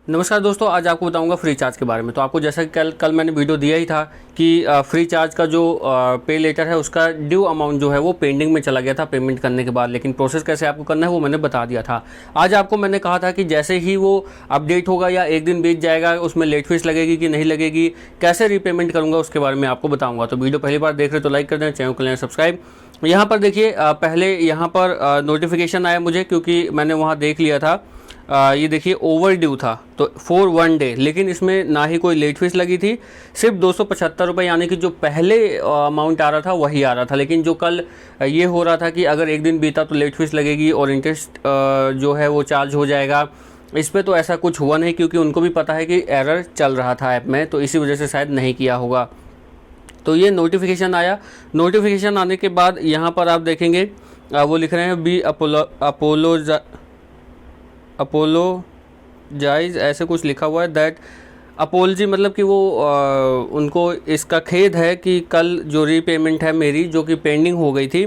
नमस्कार दोस्तों, आज आपको बताऊंगा फ्री चार्ज के बारे में। तो आपको जैसा कि कल मैंने वीडियो दिया ही था कि फ्री चार्ज का जो पे लेटर है उसका ड्यू अमाउंट जो है वो पेंडिंग में चला गया था पेमेंट करने के बाद, लेकिन प्रोसेस कैसे आपको करना है वो मैंने बता दिया था। आज आपको मैंने कहा था कि जैसे ही वो अपडेट होगा या एक दिन बीत जाएगा उसमें लेट फीस लगेगी कि नहीं लगेगी, कैसे रीपेमेंट करूँगा उसके बारे में आपको बताऊँगा। तो वीडियो पहली बार देख रहे तो लाइक कर दें, चैनल को लें सब्सक्राइब। यहाँ पर देखिए, पहले यहाँ पर नोटिफिकेशन आया मुझे क्योंकि मैंने वहाँ देख लिया था। ये देखिए ओवर ड्यू था तो फॉर 1 डे, लेकिन इसमें ना ही कोई लेट फीस लगी थी, सिर्फ 275 रुपये, यानी कि जो पहले अमाउंट आ रहा था वही आ रहा था। लेकिन जो कल ये हो रहा था कि अगर एक दिन बीता तो लेट फीस लगेगी और इंटरेस्ट जो है वो चार्ज हो जाएगा, इस पर तो ऐसा कुछ हुआ नहीं क्योंकि उनको भी पता है कि एरर चल रहा था ऐप में, तो इसी वजह से शायद नहीं किया होगा। तो ये नोटिफिकेशन आया। नोटिफिकेशन आने के बाद यहाँ पर आप देखेंगे वो लिख रहे हैं बी अपोलोजाइज, ऐसे कुछ लिखा हुआ है। दैट अपोलजी मतलब कि वो उनको इसका खेद है कि कल जो रीपेमेंट है मेरी जो कि पेंडिंग हो गई थी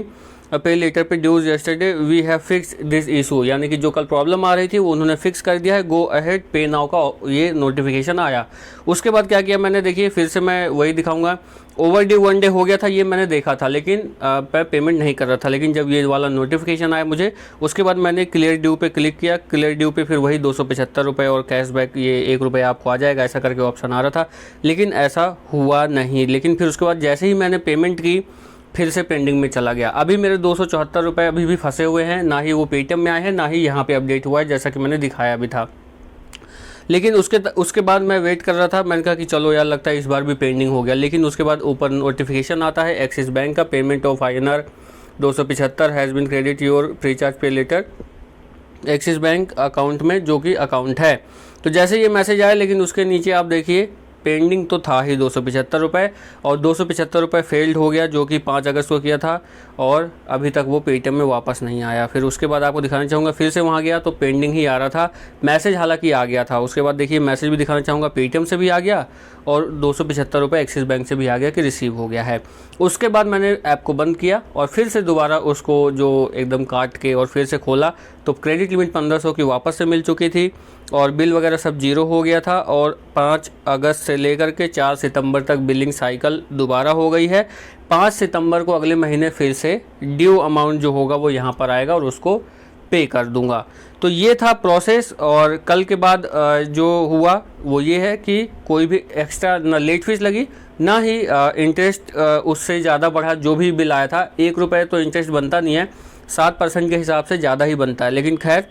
pay letter pay dues yesterday we have fix this issue, यानी कि जो कल प्रॉब्लम आ रही थी वो उन्होंने फिक्स कर दिया है। गो अहेड पे नाउ का ये नोटिफिकेशन आया। उसके बाद क्या किया मैंने, देखिए फिर से मैं वही दिखाऊंगा। ओवर ड्यू 1 डे हो गया था, ये मैंने देखा था, लेकिन मैं पेमेंट नहीं कर रहा था। लेकिन जब ये वाला नोटिफिकेशन आया मुझे, उसके बाद मैंने क्लियर ड्यू पे क्लिक किया। क्लियर ड्यू पे फिर वही 275 रुपये और कैशबैक ये 1 रुपये आपको आ जाएगा, ऐसा करके ऑप्शन आ रहा था, लेकिन ऐसा हुआ नहीं। लेकिन फिर उसके बाद जैसे ही मैंने पेमेंट की फिर से पेंडिंग में चला गया। अभी मेरे 274 रुपये अभी भी फंसे हुए हैं, ना ही वो पेटीएम में आए हैं ना ही यहाँ पे अपडेट हुआ है, जैसा कि मैंने दिखाया भी था। लेकिन उसके बाद मैं वेट कर रहा था, मैंने कहा कि चलो यार लगता है इस बार भी पेंडिंग हो गया। लेकिन उसके बाद ऊपर नोटिफिकेशन आता है एक्सिस बैंक का, payment of INR 275 has been credit your free charge पे लेटर एक्सिस बैंक अकाउंट में, जो कि अकाउंट है। तो जैसे ये मैसेज आया, लेकिन उसके नीचे आप देखिए पेंडिंग तो था ही 275 रुपये, और 275 रुपये फेल्ड हो गया जो कि 5 अगस्त को किया था, और अभी तक वो पेटीएम में वापस नहीं आया। फिर उसके बाद आपको दिखाना चाहूँगा, फिर से वहाँ गया तो पेंडिंग ही आ रहा था, मैसेज हालांकि आ गया था। उसके बाद देखिए मैसेज भी दिखाना चाहूँगा, पेटीएम से भी आ गया और 275 रुपये एक्सिस बैंक से भी आ गया कि रिसीव हो गया है। उसके बाद मैंने ऐप को बंद किया और फिर से दोबारा उसको जो एकदम काट के और फिर से खोला तो क्रेडिट लिमिट 1500 की वापस से मिल चुकी थी और बिल वगैरह सब जीरो हो गया था। और 5 अगस्त से लेकर के 4 सितंबर तक बिलिंग साइकिल दोबारा हो गई है। 5 सितंबर को अगले महीने फिर से ड्यू अमाउंट जो होगा वो यहाँ पर आएगा और उसको पे कर दूंगा। तो ये था प्रोसेस। और कल के बाद जो हुआ वो ये है कि कोई भी एक्स्ट्रा ना लेट फीस लगी ना ही इंटरेस्ट उससे ज़्यादा बढ़ा। जो भी बिल आया था 1 रुपये तो इंटरेस्ट बनता नहीं है, 7% के हिसाब से ज़्यादा ही बनता है। लेकिन खैर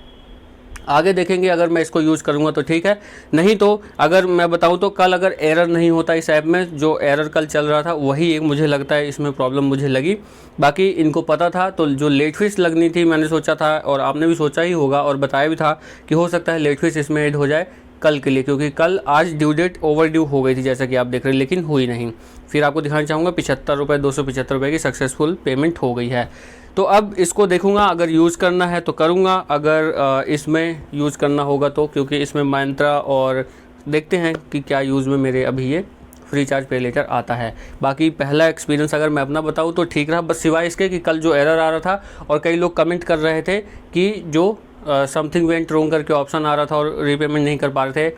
आगे देखेंगे, अगर मैं इसको यूज़ करूँगा तो ठीक है, नहीं तो अगर मैं बताऊँ तो कल अगर एरर नहीं होता इस ऐप में, जो एरर कल चल रहा था वही एक मुझे लगता है इसमें प्रॉब्लम मुझे लगी। बाकी इनको पता था, तो जो लेट फीस लगनी थी मैंने सोचा था और आपने भी सोचा ही होगा और बताया भी था कि हो सकता है लेट फीस इसमें ऐड हो जाए कल के लिए, क्योंकि कल आज ड्यू डेट ओवर ड्यू हो गई थी जैसा कि आप देख रहे हैं, लेकिन हुई नहीं। फिर आपको दिखाना चाहूँगा 75 रुपये 275 रुपये की सक्सेसफुल पेमेंट हो गई है। तो अब इसको देखूंगा, अगर यूज़ करना है तो करूंगा, अगर इसमें यूज़ करना होगा तो, क्योंकि इसमें मंत्रा और देखते हैं कि क्या यूज़ में मेरे अभी ये फ्री चार्ज पे लेटर आता है। बाकी पहला एक्सपीरियंस अगर मैं अपना बताऊं तो ठीक रहा, बस सिवाय इसके कि कल जो एरर आ रहा था और कई लोग कमेंट कर रहे थे कि जो समथिंग वेंट रॉन्ग करके ऑप्शन आ रहा था और रीपेमेंट नहीं कर पा रहे थे,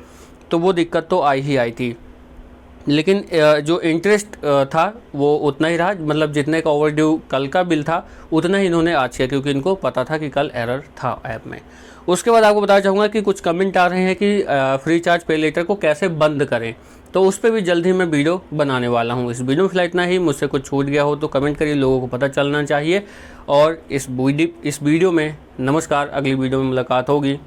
तो वो दिक्कत तो आई ही आई थी। लेकिन जो इंटरेस्ट था वो उतना ही रहा, मतलब जितने का ओवर ड्यू कल का बिल था उतना ही इन्होंने आज किया, क्योंकि इनको पता था कि कल एरर था ऐप में। उसके बाद आपको बताना चाहूँगा कि कुछ कमेंट आ रहे हैं कि फ्री चार्ज पे लेटर को कैसे बंद करें, तो उस पर भी जल्द ही मैं वीडियो बनाने वाला हूँ। इस वीडियो में फिलहाल इतना ही। मुझसे कुछ छूट गया हो तो कमेंट करिए, लोगों को पता चलना चाहिए। और इस वीडियो में नमस्कार, अगली वीडियो में मुलाकात होगी।